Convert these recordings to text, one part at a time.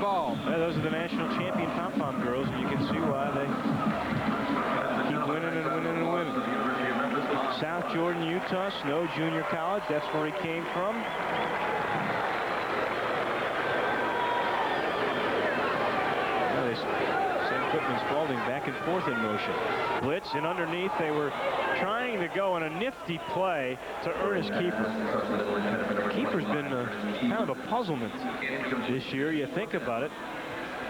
ball. Yeah, those are the national champion pom-pom girls, and you can see why they keep winning and winning and winning. South Jordan, Utah, Snow Junior College, that's where he came from. Quitman Spalding back and forth in motion. Blitz, and underneath they were trying to go on a nifty play to Ernest Keeper. Keeper's been kind of a puzzlement this year. You think about it.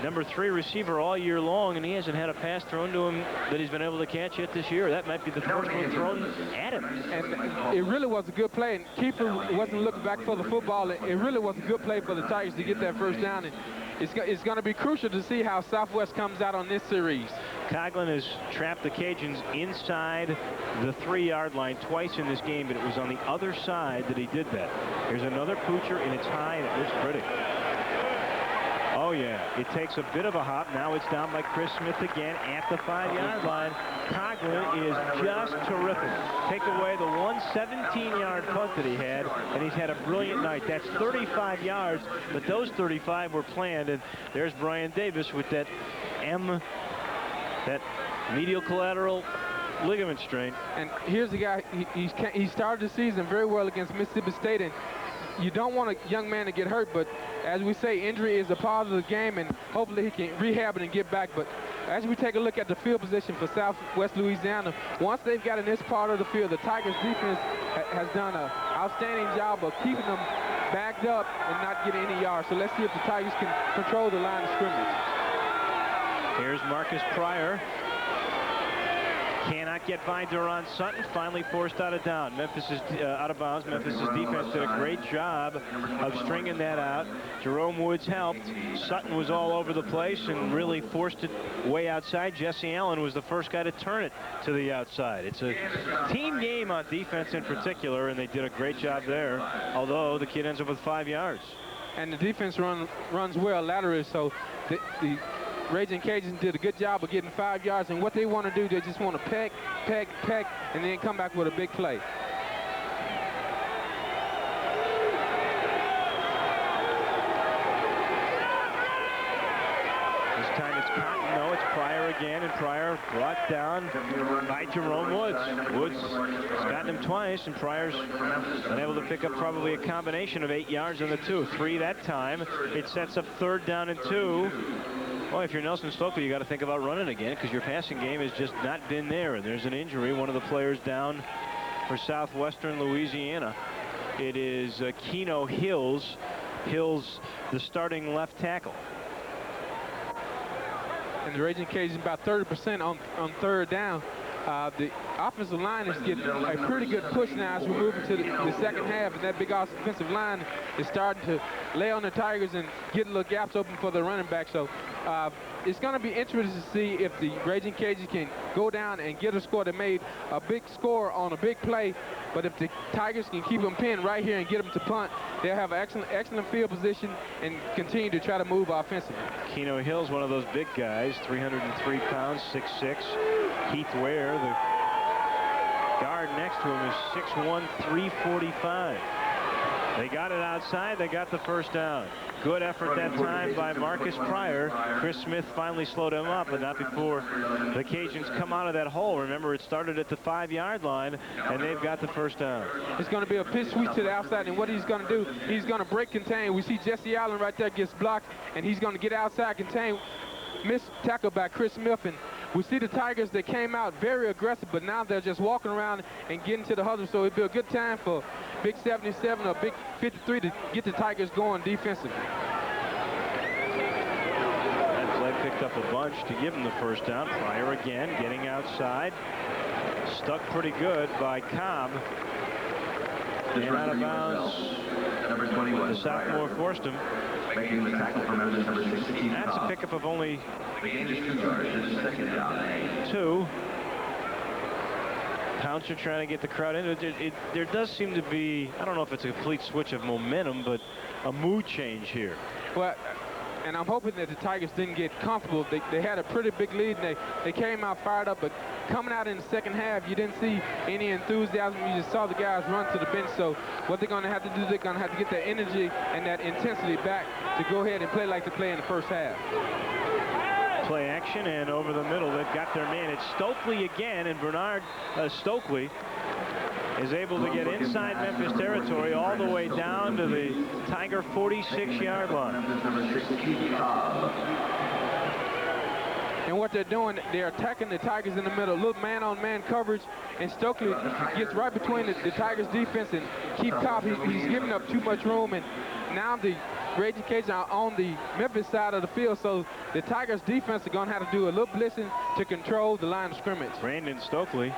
Number 3 receiver all year long, and he hasn't had a pass thrown to him that he's been able to catch yet this year. That might be the first one thrown at him. And it really was a good play, and Keeper wasn't looking back for the football. It really was a good play for the Tigers to get that first down. And it's going to be crucial to see how Southwest comes out on this series. Coughlin has trapped the Cajuns inside the 3-yard line twice in this game, but it was on the other side that he did that. Here's another poocher, and it's high, and it looks pretty. Oh, yeah. It takes a bit of a hop. Now it's down by Chris Smith again at the 5-yard line. Coughlin is just terrific. Take away the 117-yard punt that he had, and he's had a brilliant night. That's 35 yards, but those 35 were planned, and there's Brian Davis with that that medial collateral ligament strain. And here's the guy, he started the season very well against Mississippi State, and you don't want a young man to get hurt, but as we say, injury is a part of the game, and hopefully he can rehab it and get back. But as we take a look at the field position for Southwest Louisiana, once they've got in this part of the field, the Tigers defense has done an outstanding job of keeping them backed up and not getting any yards. So let's see if the Tigers can control the line of scrimmage. Here's Marcus Pryor. Cannot get by Duron Sutton, finally forced out of down. Memphis is out of bounds. Memphis' defense did a great job of stringing that out. Jerome Woods helped. Sutton was all over the place and really forced it way outside. Jesse Allen was the first guy to turn it to the outside. It's a team game on defense in particular, and they did a great job there, although the kid ends up with 5 yards. And the defense runs well laterally, so the Raging Cajuns did a good job of getting 5 yards, and what they want to do, they just want to peck, and then come back with a big play. This time it's Cotton. No, it's Pryor again, and Pryor brought down by Jerome Woods. Woods has gotten him twice, and Pryor's been able to pick up probably a combination of 8 yards on the 2. 3 that time. It sets up 3rd down and 2. Well, if you're Nelson Stokely, you got to think about running again because your passing game has just not been there. And there's an injury. One of the players down for Southwestern Louisiana. It is Keno Hills. Hills, the starting left tackle. And the Raging Cajuns about 30% on 3rd down. The offensive line is getting a pretty good push now as we move into the second half, and that big offensive line is starting to lay on the Tigers and get little gaps open for the running back. So it's going to be interesting to see if the Raging Cajuns can go down and get a score. They made a big score on a big play, but if the Tigers can keep them pinned right here and get them to punt, they'll have an excellent field position and continue to try to move offensively. Keno Hill's one of those big guys, 303 pounds, 6'6". Keith Ware, the guard next to him, is 6'1", 345. They got it outside. They got the first down. Good effort that time by Marcus Pryor. Chris Smith finally slowed him up, but not before the Cajuns come out of that hole. Remember, it started at the 5-yard line, and they've got the first down. It's going to be a pitch sweep to the outside, and what he's going to do, he's going to break contain. We see Jesse Allen right there gets blocked, and he's going to get outside contain. Missed tackle by Chris Smith, and we see the Tigers that came out very aggressive, but now they're just walking around and getting to the huddle, so it'd be a good time for Big 77 or Big 53 to get the Tigers going defensively. That play picked up a bunch to give him the first down. Pryor again getting outside. Stuck pretty good by Cobb. And out of bounds. The sophomore forced him. Making the tackle for Memphis, number 16. That's a pickup of only 2. Pouncer trying to get the crowd in. There does seem to be, I don't know if it's a complete switch of momentum, but a mood change here. Well, and I'm hoping that the Tigers didn't get comfortable. They had a pretty big lead, and they came out fired up, but coming out in the second half, you didn't see any enthusiasm. You just saw the guys run to the bench. So what they're going to have to do, they're going to have to get that energy and that intensity back to go ahead and play like they play in the first half. Play action, and over the middle, they've got their man. It's Stokely again, and Bernard Stokely is able to get inside Memphis territory all the way down to the Tiger 46-yard line. And what they're doing, they're attacking the Tigers in the middle. Little man-on-man coverage, and Stokely gets right between the Tigers' defense and Keith Cobb. He's giving up too much room, and now the Raging Cajuns are on the Memphis side of the field, so the Tigers' defense are going to have to do a little blitzing to control the line of scrimmage. Brandon Stokely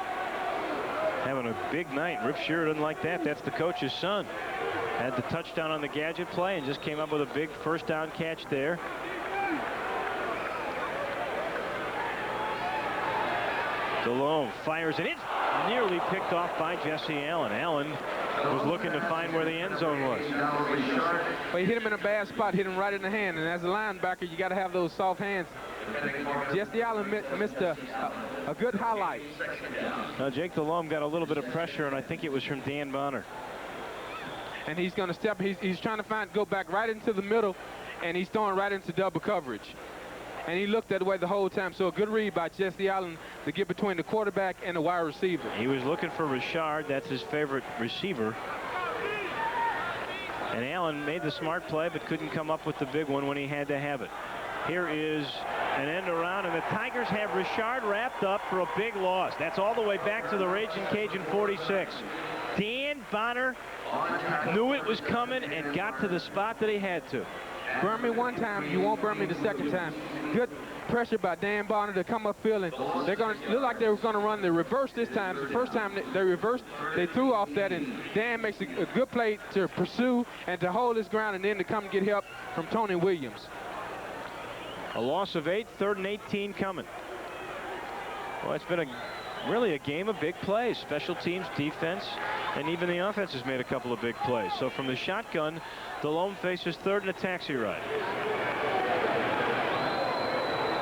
having a big night. Rip Shearer doesn't like that. That's the coach's son. Had the touchdown on the gadget play and just came up with a big first down catch there. DeLome fires it. It's nearly picked off by Jesse Allen. Allen was looking to find where the end zone was. Well, he hit him in a bad spot, hit him right in the hand, and as a linebacker, you got to have those soft hands. Jesse Allen missed a good highlight. Now, Jake DeLome got a little bit of pressure, and I think it was from Dan Bonner. And he's going to step, he's trying to go back right into the middle, and he's throwing right into double coverage. And he looked that way the whole time, so a good read by Jesse Allen to get between the quarterback and the wide receiver. He was looking for Richard. That's his favorite receiver. And Allen made the smart play, but couldn't come up with the big one when he had to have it. Here is an end around, and the Tigers have Richard wrapped up for a big loss. That's all the way back to the Raging Cajun 46. Dan Bonner knew it was coming and got to the spot that he had to. Burn me one time, you won't burn me the second time. Good pressure by Dan Bonner to come upfield, and they're going to look like they were going to run the reverse this time. The first time they reversed, they threw off that, and Dan makes a good play to pursue and to hold his ground, and then to come get help from Tony Williams. A loss of 8, 3rd and 18 coming. Well, it's been really a game of big plays. Special teams, defense, and even the offense has made a couple of big plays. So from the shotgun, DeLome faces 3rd and a taxi ride.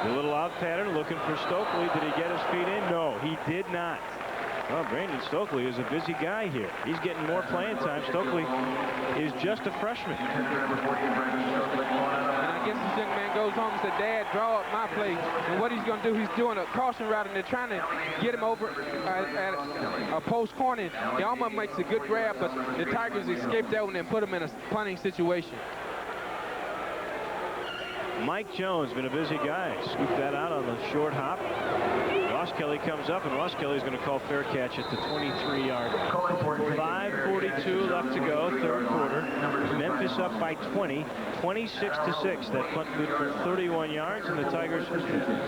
The little out pattern looking for Stokely. Did he get his feet in? No, he did not. Well, Brandon Stokely is a busy guy here. He's getting more playing time. Stokely is just a freshman. And I guess this young man goes home and said, Dad, draw up my play. And what he's going to do, he's doing a caution route, and they're trying to get him over at a post corner. He almost makes a good grab, but the Tigers escaped that one and put him in a punting situation. Mike Jones, been a busy guy. Scooped that out on the short hop. Ross Kelly comes up, and Ross Kelly's going to call fair catch at the 23-yard line. 5:42 left to go, 3rd quarter. Memphis up by 20, 26-6. That punt good for 31 yards, and the Tigers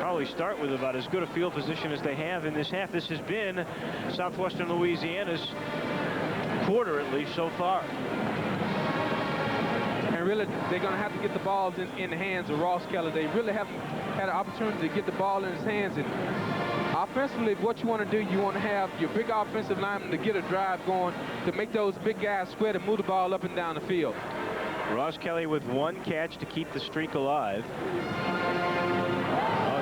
probably start with about as good a field position as they have in this half. This has been Southwestern Louisiana's quarter, at least so far. And really, they're going to have to get the balls in the hands of Ross Kelly. They really haven't had an opportunity to get the ball in his hands. And offensively, what you want to do, you want to have your big offensive lineman to get a drive going, to make those big guys sweat and move the ball up and down the field. Ross Kelly with 1 catch to keep the streak alive. Oh,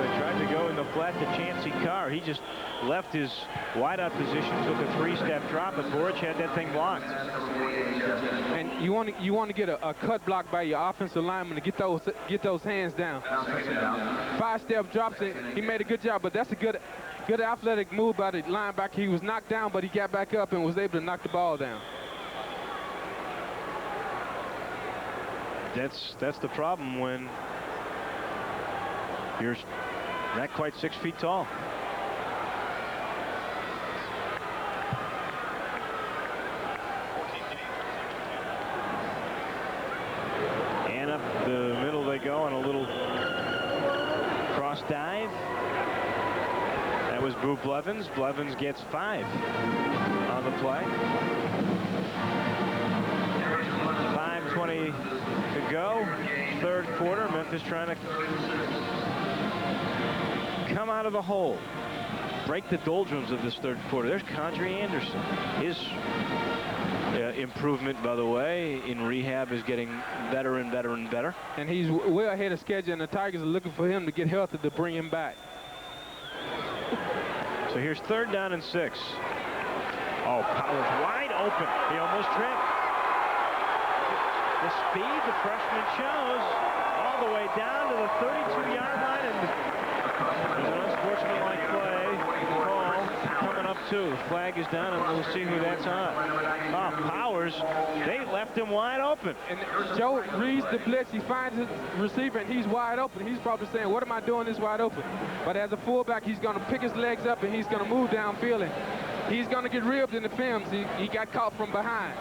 they tried to go in the flat to Chancey Carr. He just left his wideout position, took a 3-step drop, but Borich had that thing blocked. And you want to get a cut block by your offensive lineman to get those hands down. 5-step drops, and he made a good job, but that's a good athletic move by the linebacker. He was knocked down, but he got back up and was able to knock the ball down. That's the problem when you're not quite 6 feet tall. And up the middle they go on a little cross dive. That was Boo Blevins. Blevins gets 5 on the play. 5:20 to go, 3rd quarter. Memphis trying to come out of the hole, break the doldrums of this 3rd quarter. There's Condrey Anderson. His improvement, by the way, in rehab is getting better and better and better. And he's way ahead of schedule, and the Tigers are looking for him to get healthy to bring him back. So here's 3rd down and 6. Oh, Powers wide open. He almost tripped. The speed the freshman shows all the way down to the 32-yard line, and there's an unsportsmanlike play call coming up too. The flag is down, and we'll see who that's on. Oh, Powers, they left him wide open. And Joe reads the blitz. He finds his receiver, and he's wide open. He's probably saying, what am I doing this wide open? But as a fullback, he's going to pick his legs up, and he's going to move downfield, and he's going to get ribbed in the films. He got caught from behind.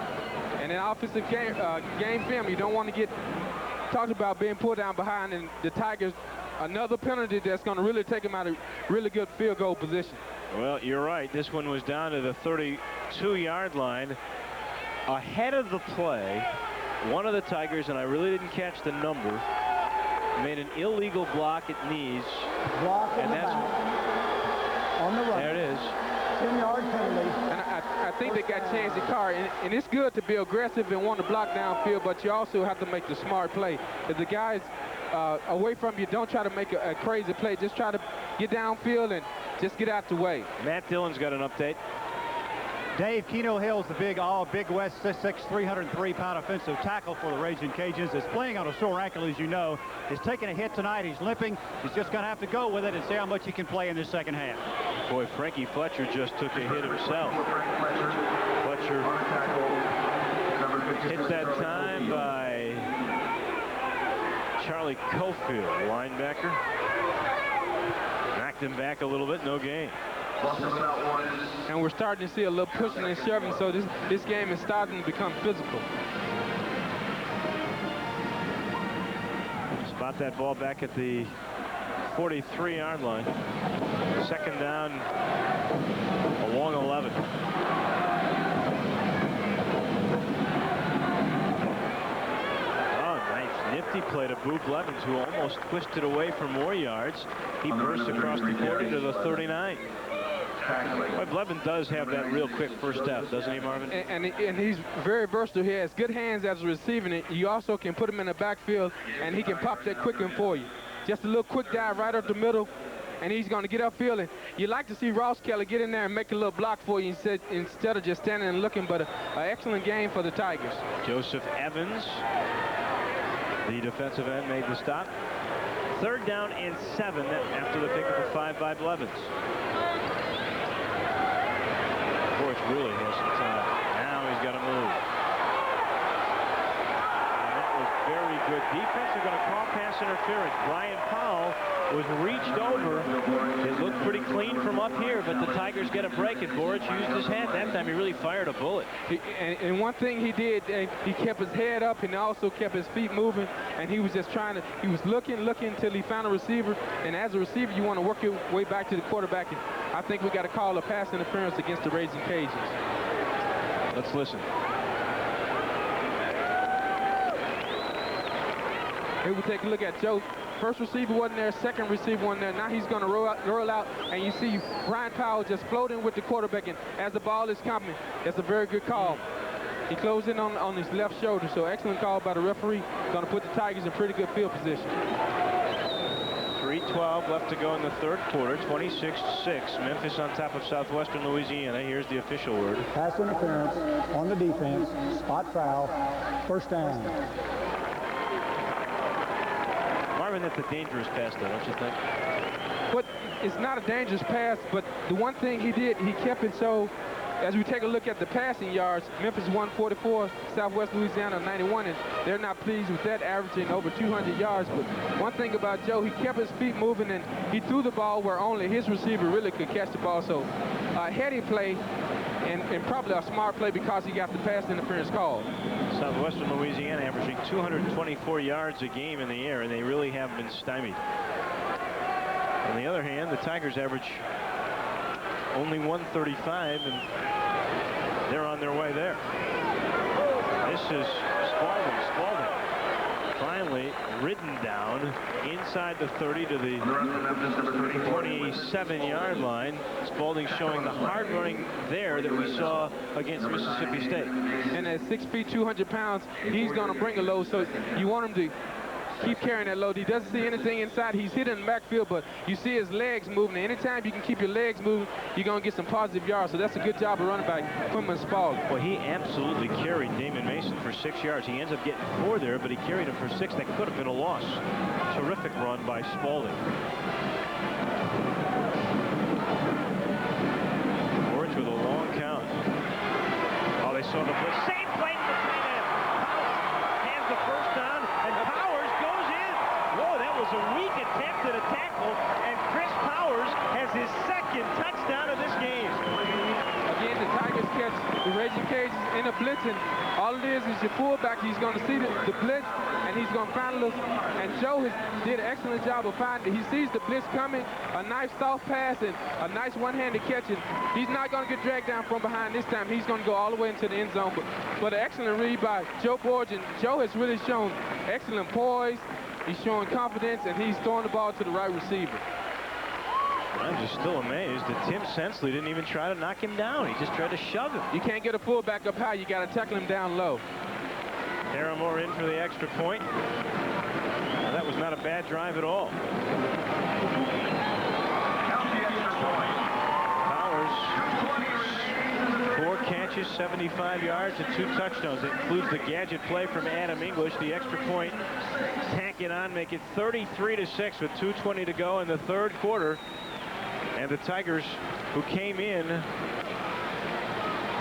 And in offensive game film, you don't want to get talked about being pulled down behind, and the Tigers, another penalty that's going to really take him out of really good field goal position. Well, you're right. This one was down to the 32-yard line. Ahead of the play, one of the Tigers, and I really didn't catch the number, made an illegal block at knees. Block and that's on the right. There it is. 10-yard penalty. And I think they got changed the car, and it's good to be aggressive and want to block downfield, but you also have to make the smart play. If the guy's away from you, don't try to make a crazy play. Just try to get downfield and just get out the way. Matt Dillon's got an update. Dave, Keno Hill's the Big West 6'6", 303-pound offensive tackle for the Raging Cajuns. Is playing on a sore ankle, as you know. He's taking a hit tonight. He's limping. He's just going to have to go with it and see how much he can play in the second half. Boy, Frankie Fletcher just took a hit himself. Fletcher hit that time by Charlie Cofield, linebacker. Knocked him back a little bit, no gain. And we're starting to see a little pushing and shoving, so this game is starting to become physical. Spot that ball back at the 43-yard line. 2nd down, a long 11. Oh, nice nifty play to Boo Blevins, who almost twisted away for more yards. He burst across the 40 to the 39. Boy, Blevins does have that real quick first step, doesn't he, Marvin? And he's very versatile. He has good hands as a receiving it. You also can put him in the backfield, and he can pop that quick one for you. Just a little quick dive right up the middle, and he's going to get upfield. And you like to see Ross Kelly get in there and make a little block for you instead of just standing and looking, but an excellent game for the Tigers. Joseph Evans, the defensive end, made the stop. 3rd down and 7 after the pickup of 5 by Blevins. Really has some time. Now he's got to move. And that was very good defense. They're going to call pass interference. Brian Powell was reached over. It looked pretty clean from up here, but the Tigers get a break, and Boric used his head. That time he really fired a bullet. And one thing he did, he kept his head up and also kept his feet moving, and he was just he was looking until he found a receiver. And as a receiver, you want to work your way back to the quarterback. And I think we got to call a pass interference against the Raging Cajuns. Let's listen. Here we take a look at Joe. First receiver wasn't there, second receiver wasn't there. Now he's going to roll out, and you see Brian Powell just floating with the quarterback, and as the ball is coming, it's a very good call. He closed in on his left shoulder, so excellent call by the referee. Going to put the Tigers in pretty good field position. 3:12 left to go in the 3rd quarter, 26-6. Memphis on top of Southwestern Louisiana. Here's the official word. Pass interference on the defense. Spot foul. 1st down. Marvin, that's a dangerous pass, though, don't you think? But it's not a dangerous pass, but the one thing he did, he kept it so, as we take a look at the passing yards, Memphis 144, Southwest Louisiana 91, and they're not pleased with that, averaging over 200 yards. But one thing about Joe, he kept his feet moving, and he threw the ball where only his receiver really could catch the ball. So a heady play and probably a smart play because he got the pass interference called. Southwestern Louisiana averaging 224 yards a game in the air, and they really have been stymied. On the other hand, the Tigers average only 135, and they're on their way there. This is Spalding finally ridden down inside the 30 to the 27-yard line. Spalding showing the hard running there that we saw against Mississippi State. And at 6 feet, 200 pounds, he's going to bring a load, so you want him to keep carrying that load. He doesn't see anything inside. He's hit in the backfield, but you see his legs moving. Anytime you can keep your legs moving, you're going to get some positive yards. So that's a good job of running back Quinlan Spalding. Well, he absolutely carried Damon Mason for 6 yards. He ends up getting 4 there, but he carried him for 6. That could have been a loss. Terrific run by Spalding. Orch with a long count. Oh, they saw the blitz. Same play to the tight end. Powers hands the first down, and Powers goes in. Whoa, that was a weak attempt at a tackle, and Chris Powers has his second touchdown of this game. Again, the Tigers catch the Raging Cajuns in a blitz, and all it is your fullback. He's going to see the blitz, and he's going to find a little. And Joe did an excellent job of finding. He sees the blitz coming, a nice soft pass, and a nice one-handed catch. And he's not going to get dragged down from behind this time. He's going to go all the way into the end zone. But an excellent read by Joe Borge, and Joe has really shown excellent poise. He's showing confidence, and he's throwing the ball to the right receiver. I'm just still amazed that Tim Sensley didn't even try to knock him down. He just tried to shove him. You can't get a fullback up high. You got to tackle him down low. Paramore in for the extra point. Now, that was not a bad drive at all. Powers, 4 catches, 75 yards, and 2 touchdowns. It includes the gadget play from Adam English, the extra point. Tack it on, make it 33-6 with 2:20 to go in the third quarter. And the Tigers, who came in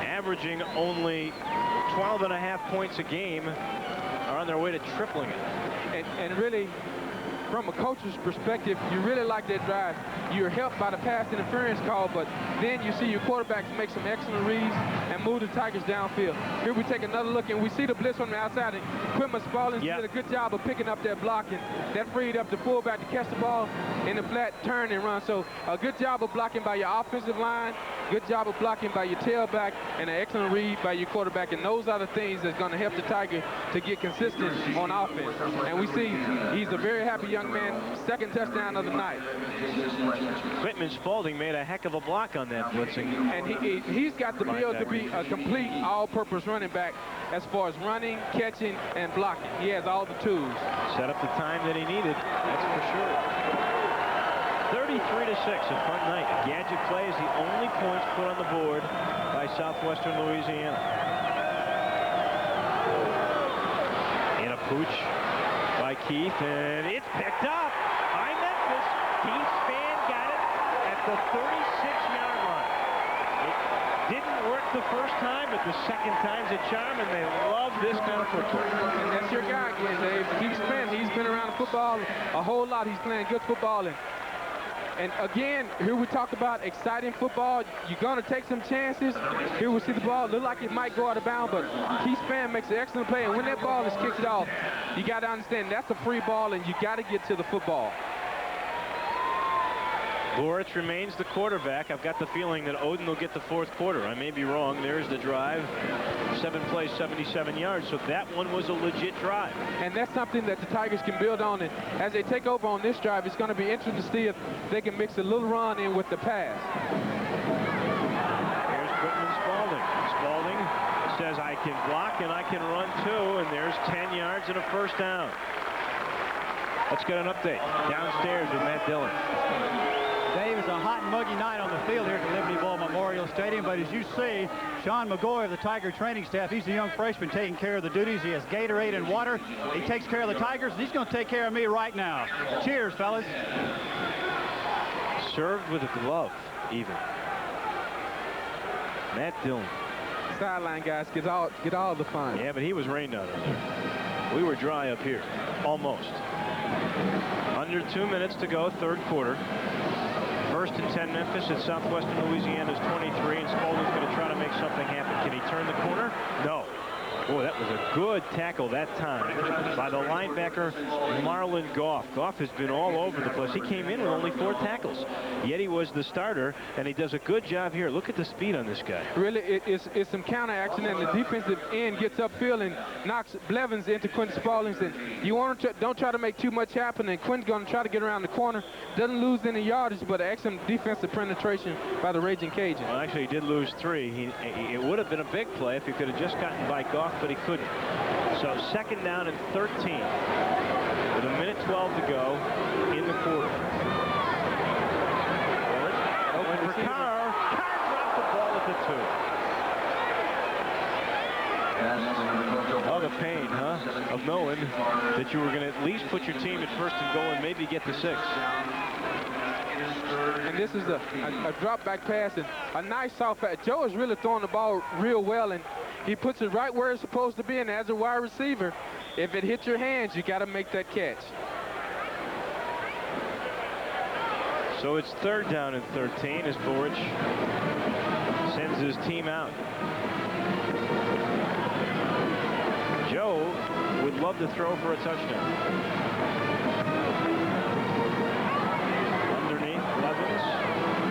averaging only 12.5 points a game, are on their way to tripling it. And really, from a coach's perspective, you really like that drive. You're helped by the pass interference call, but then you see your quarterbacks make some excellent reads and move the Tigers downfield. Here we take another look, and we see the blitz from the outside, and Quinlan Spalding did a good job of picking up that block, and that freed up the fullback to catch the ball in the flat, turn and run. So a good job of blocking by your offensive line, good job of blocking by your tailback, and an excellent read by your quarterback. And those are the things that's going to help the Tigers to get consistent on offense. And we see he's a very happy young man. Second touchdown of the night. Quinlan Spalding made a heck of a block on that blitzing. And he's got the build to be a complete all-purpose running back as far as running, catching, and blocking. He has all the tools. Set up the time that he needed, that's for sure. 33-6, a fun night. Gadget play is the only points put on the board by Southwestern Louisiana. And a pooch by Keith, and it's picked up by Memphis. Keith Spann got it at the 36-yard line. It didn't work the first time, but the second time's a charm, and they love this kind of football. And that's your guy again, Dave. Keith Spann, he's been around football a whole lot. He's playing good football. And again, here we talk about exciting football. You're going to take some chances. Here we see the ball look like it might go out of bounds, but Keith Spann makes an excellent play. And when that ball is kicked off, you got to understand that's a free ball, and you got to get to the football. Lawrence remains the quarterback. I've got the feeling that Oden will get the fourth quarter. I may be wrong. There's the drive. 7 plays, 77 yards. So that one was a legit drive. And that's something that the Tigers can build on. And as they take over on this drive, it's going to be interesting to see if they can mix a little run in with the pass. Here's Quinlan Spalding. Spalding says, I can block and I can run too. And there's 10 yards and a first down. Let's get an update downstairs with Matt Dillon. Dave, it's a hot and muggy night on the field here at the Liberty Bowl Memorial Stadium, but as you see, Sean McGoy of the Tiger training staff, he's a young freshman taking care of the duties. He has Gatorade and water. He takes care of the Tigers, and he's going to take care of me right now. Cheers, fellas. Served with a glove, even. Matt Dillon. Sideline guys get all the fun. Yeah, but he was rained out of there. We were dry up here, almost. Under 2 minutes to go, third quarter. First and 10 Memphis at Southwestern Louisiana's 23, and Spalding's going to try to make something happen. Can he turn the corner? No. Boy, that was a good tackle that time by the linebacker Marlon Goff. Goff has been all over the place. He came in with only 4 tackles, yet he was the starter, and he does a good job here. Look at the speed on this guy. Really, it's some counter action, and the defensive end gets upfield and knocks Blevins into Quinton Spalding. And you want to don't try to make too much happen, and Quinton's going to try to get around the corner. Doesn't lose any yardage, but excellent defensive penetration by the Raging Cajuns. Well, actually, he did lose 3. It would have been a big play if he could have just gotten by Goff, but he couldn't. So second down and 13 with 1 go in the quarter. Went for Carr. Carr dropped the ball at the 2. Oh, the pain, huh? Of knowing that you were going to at least put your team at first and goal and maybe get to 6. And this is a drop back pass and a nice soft pass. Joe is really throwing the ball real well, and he puts it right where it's supposed to be. And as a wide receiver, if it hits your hands, you got to make that catch. So it's 3rd down and 13 as Borich sends his team out. Joe would love to throw for a touchdown. Underneath Levens.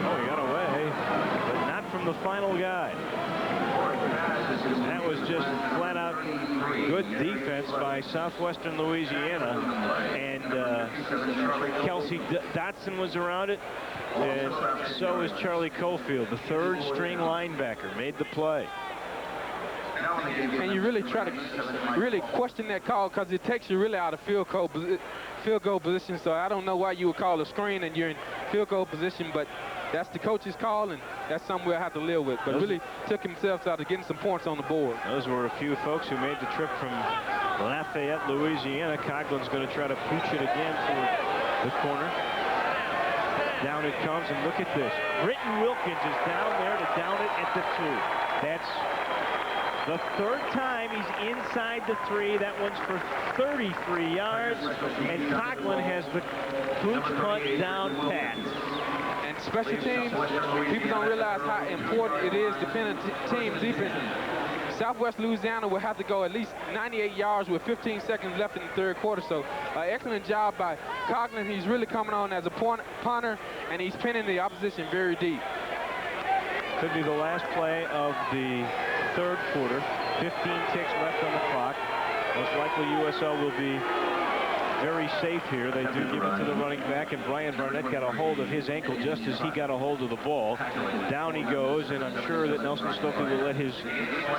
Oh, he got away, but not from the final guy. That was just flat out good defense by Southwestern Louisiana, and Kelsey Dotson was around it, and so is Charlie Cofield, the 3rd string linebacker, made the play. And you really try to really question that call because it takes you really out of field goal position. So I don't know why you would call a screen and you're in field goal position, but that's the coach's call, and that's something we'll have to live with. But really took himself out of getting some points on the board. Those were a few folks who made the trip from Lafayette, Louisiana. Coughlin's going to try to pooch it again to the corner. Down it comes, and look at this. Britton Wilkins is down there to down it at the 2. That's the 3rd time he's inside the 3. That one's for 33 yards, and Coughlin has the pooch punt down pat. And special teams, people don't realize how important it is defending team defense. Southwest Louisiana will have to go at least 98 yards with 15 seconds left in the 3rd quarter. So excellent job by Coughlin. He's really coming on as a punter, and he's pinning the opposition very deep. Could be the last play of the 3rd quarter. 15 ticks left on the clock. Most likely USL will be very safe here. They do give it to the running back, and Brian Barnett got a hold of his ankle just as he got a hold of the ball. Down he goes, and I'm sure that Nelson Stokely will let his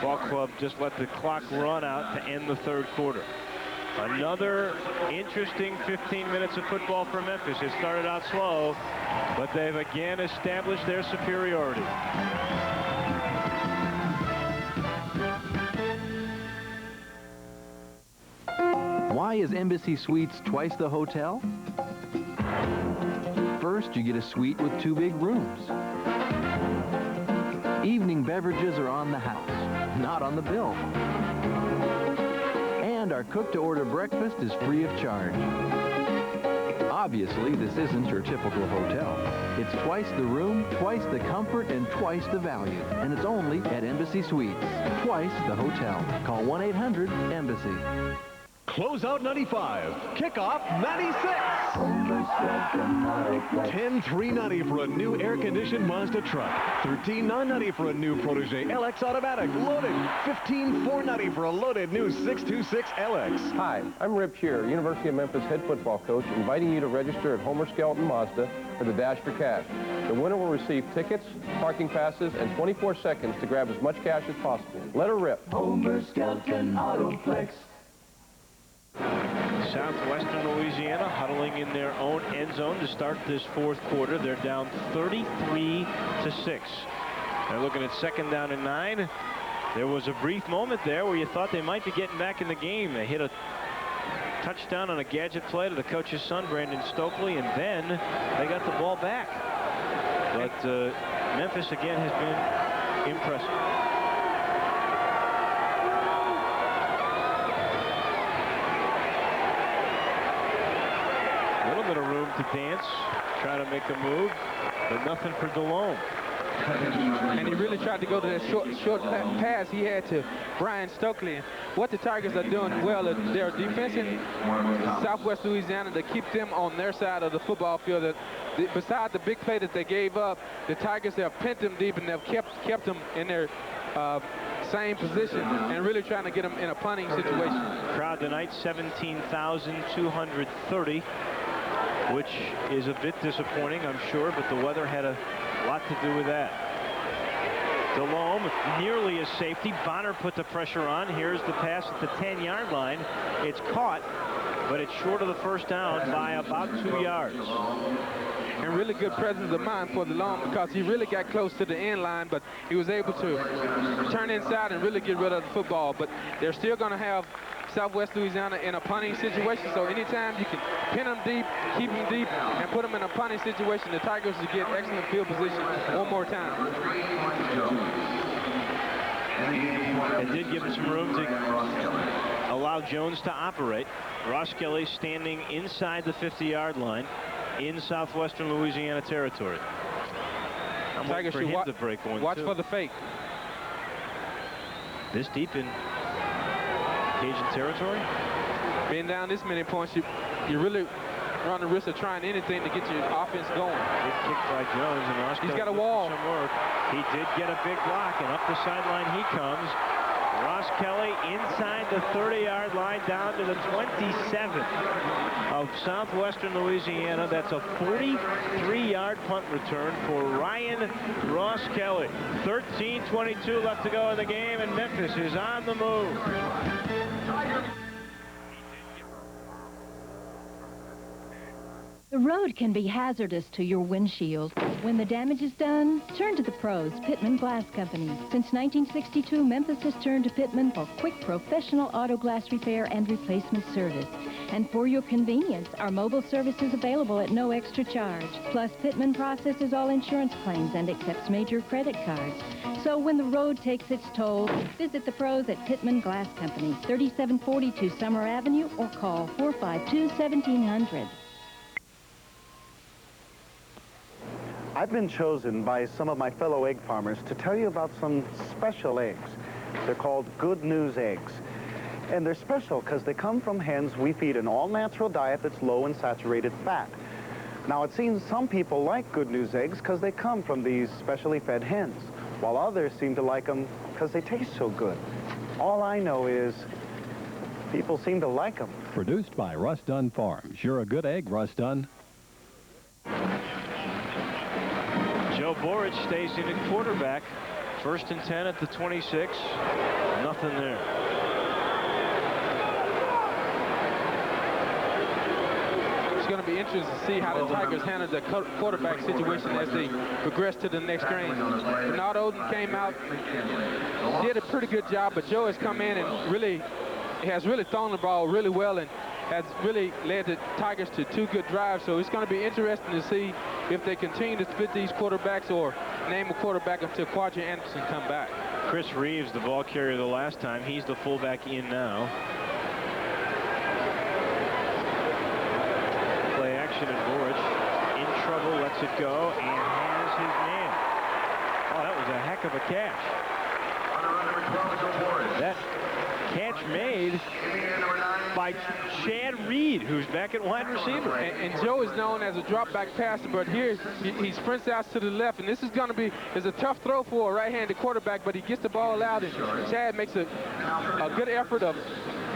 ball club just let the clock run out to end the 3rd quarter. Another interesting 15 minutes of football for Memphis. It started out slow, but they've again established their superiority. Why is Embassy Suites twice the hotel? First, you get a suite with 2 big rooms. Evening beverages are on the house, not on the bill. And our cook-to-order breakfast is free of charge. Obviously, this isn't your typical hotel. It's twice the room, twice the comfort, and twice the value. And it's only at Embassy Suites. Twice the hotel. Call 1-800-EMBASSY. Closeout 95, kickoff 96. $10,390 for a new air-conditioned Mazda truck. $13,990 for a new Protege LX automatic loaded. $15,490 for a loaded new 626 LX. Hi, I'm Rip Shearer, University of Memphis head football coach, inviting you to register at Homer Skelton Mazda for the Dash for Cash. The winner will receive tickets, parking passes, and 24 seconds to grab as much cash as possible. Let her rip. Homer Skelton Autoplex. Southwestern Louisiana huddling in their own end zone to start this 4th quarter. They're down 33-6. They're looking at 2nd down and 9. There was a brief moment there where you thought they might be getting back in the game. They hit a touchdown on a gadget play to the coach's son, Brandon Stokely, and then they got the ball back. But Memphis again has been impressive. Bit of room to dance, try to make a move, but nothing for DeLome. And he really tried to go to that short pass he had to Brian Stokely. And what the Tigers are doing well is they're defending Southwest Louisiana to keep them on their side of the football field. Besides the big play that they gave up, the Tigers have pinned them deep and they've kept them in their same position and really trying to get them in a punting situation. Crowd tonight, 17,230. Which is a bit disappointing, I'm sure, but the weather had a lot to do with that. DeLome nearly a safety. Bonner put the pressure on. Here's the pass at the 10-yard line. It's caught but it's short of the first down by about 2 yards. And really good presence of mind for the long, because he really got close to the end line, but he was able to turn inside and really get rid of the football. But they're still going to have Southwest Louisiana in a punting situation, so anytime you can pin them deep, keep them deep, and put them in a punting situation, the Tigers will get excellent field position one more time. It did give him some room to allow Jones to operate. Ross Kelly standing inside the 50-yard line in southwestern Louisiana territory. I'm waiting for him to break one, watch too. for the fake. This deep in Cajun territory? Being down this many points, you really run the risk of trying anything to get your offense going. Big kick by Jones, and Ross He's Kelly got a wall. some work. He did get a big block, and up the sideline he comes. Ross Kelly inside the 30-yard line down to the 27 of southwestern Louisiana. That's a 43-yard punt return for Ryan Ross Kelly. 13:22 left to go in the game, and Memphis is on the move. The road can be hazardous to your windshield. When the damage is done, turn to the pros, Pittman Glass Company. Since 1962, Memphis has turned to Pittman for quick professional auto glass repair and replacement service. And for your convenience, our mobile service is available at no extra charge. Plus, Pittman processes all insurance claims and accepts major credit cards. So when the road takes its toll, visit the pros at Pittman Glass Company, 3742 Summer Avenue, or call 452-1700. I've been chosen by some of my fellow egg farmers to tell you about some special eggs. They're called Good News eggs. And they're special because they come from hens we feed an all-natural diet that's low in saturated fat. Now, it seems some people like Good News eggs because they come from these specially fed hens, while others seem to like them because they taste so good. All I know is people seem to like them. Produced by Russ Dunn Farms. You're a good egg, Russ Dunn. Joe Borich stays in at quarterback. 1st and 10 at the 26. Nothing there. It's going to be interesting to see how the Tigers handle the quarterback situation as they progress to the next game. Bernard Oden came out, did a pretty good job, but Joe has come in and has really thrown the ball really well and has really led the Tigers to 2 good drives. So it's going to be interesting to see if they continue to split these quarterbacks or name a quarterback until Quadri Anderson come back. Chris Reeves, the ball carrier the last time. He's the fullback in now. Play action, and Borich in trouble, lets it go, and has his man. Oh, that was a heck of a catch. That catch made by Chad Reed, who's back at wide receiver. And Joe is known as a drop-back passer, but here he sprints out to the left, and this is going to be a tough throw for a right-handed quarterback, but he gets the ball out, and Chad makes a good effort of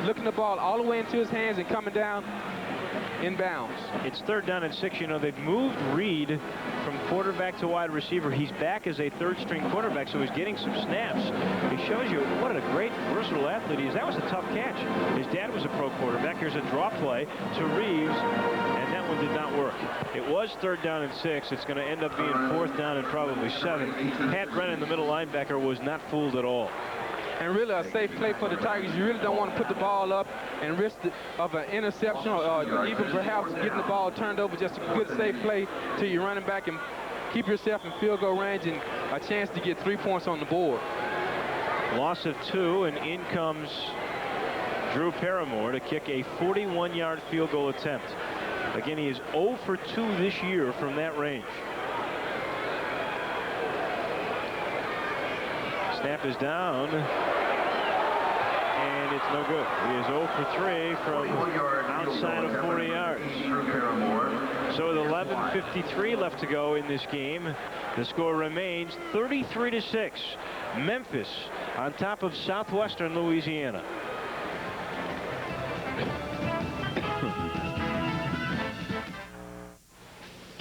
looking the ball all the way into his hands and coming down in bounds. It's 3rd down and 6. You know, they've moved Reed from quarterback to wide receiver. He's back as a 3rd-string quarterback, so he's getting some snaps. He shows you what a great, versatile athlete he is. That was a tough catch. His dad was a pro quarterback. Here's a draw play to Reeves, and that one did not work. It was 3rd down and 6. It's going to end up being 4th down and probably 7. Pat Brennan, the middle linebacker, was not fooled at all. And really a safe play for the Tigers. You really don't want to put the ball up and risk of an interception or even perhaps getting the ball turned over. Just a good safe play till you're running back and keep yourself in field goal range and a chance to get 3 points on the board. Loss of 2, and in comes Drew Paramore to kick a 41-yard field goal attempt. Again, he is 0 for 2 this year from that range. Snap is down, and it's no good. He is 0 for 3 from outside of 40 yards. So with 11:53 left to go in this game, the score remains 33-6. Memphis on top of southwestern Louisiana.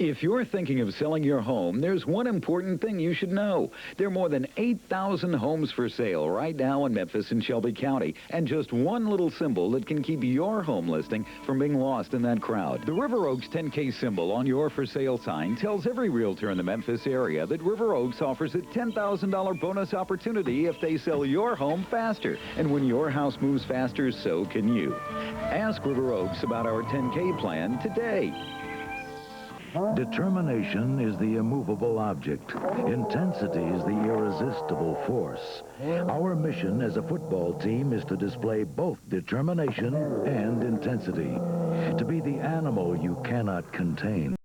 If you're thinking of selling your home, there's one important thing you should know. There are more than 8,000 homes for sale right now in Memphis and Shelby County, and just one little symbol that can keep your home listing from being lost in that crowd. The River Oaks 10K symbol on your for sale sign tells every realtor in the Memphis area that River Oaks offers a $10,000 bonus opportunity if they sell your home faster. And when your house moves faster, so can you. Ask River Oaks about our 10K plan today. Determination is the immovable object. Intensity is the irresistible force. Our mission as a football team is to display both determination and intensity, to be the animal you cannot contain.